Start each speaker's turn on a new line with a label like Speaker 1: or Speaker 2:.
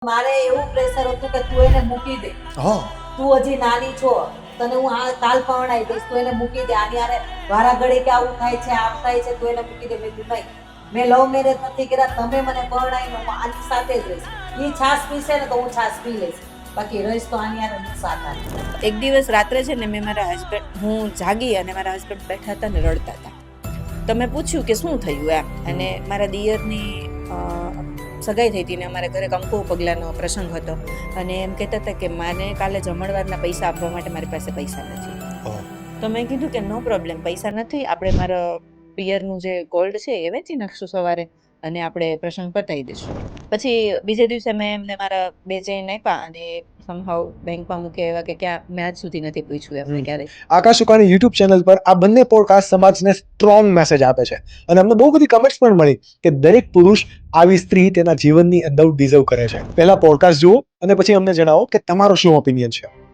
Speaker 1: મારે એવું પ્રેશર હતું કે તું એને મૂકી દે, તું હજી નાની છો, તને હું આ કાલ પરણાઈ દઈશ, તું એને મૂકી દે, આની આરે વારા ઘડી કે આવું થાય છે, આમ થાય છે, તું એને મૂકી દે. મેં કીધું નહીં, મેં લવ મેરેજ નથી કર્યા, તમે મને પરણાવીને હું આની સાથે જ રહીશ. એ છાશ પીશે ને તો હું છાશ પી લઈશ, બાકી રહીશ તો આની આરે હું સાથે.
Speaker 2: એક દિવસ રાત્રે છે ને મેં મારા હસબન્ડ, હું જાગી અને મારા હસબન્ડ બેઠા હતા ને રડતા હતા. તો મેં પૂછ્યું કે શું થયું એમ, અને મારા દિયરની સગાઈ થઈ હતી ને અમારા ઘરે કંકુ પગલાનો પ્રસંગ હતો, અને એમ કહેતા હતા કે મને કાલે જમણવારના પૈસા આપવા માટે મારી પાસે પૈસા નથી. તો મેં કીધું કે નો પ્રોબ્લેમ, પૈસા નથી, આપણે મારા પિયરનું જે ગોલ્ડ છે એ વેચી નાખશું સવારે અને આપણે પ્રસંગ પતાવી દઈશું. પછી બીજે દિવસે મેં એમને મારા 2 ચેઇન આપ્યા અને સમહાવ બેંકમાં મૂકે એવા કે ક્યાં મેં આજ સુધી નથી પૂછ્યું એમને ક્યારેય.
Speaker 3: આકાશ સુકાની યુટ્યુબ ચેનલ પર આ બંને પોડકાસ્ટ સમાજને સ્ટ્રોંગ મેસેજ આપે છે, અને અમને બહુ બધી કમેન્ટ્સ પણ મળી કે દરેક પુરુષ આવી સ્ત્રી તેના જીવનની અંદર ડિઝર્વ કરે છે. પહેલા પોડકાસ્ટ જુઓ અને પછી અમને જણાવો કે તમારો શું ઓપિનિયન છે.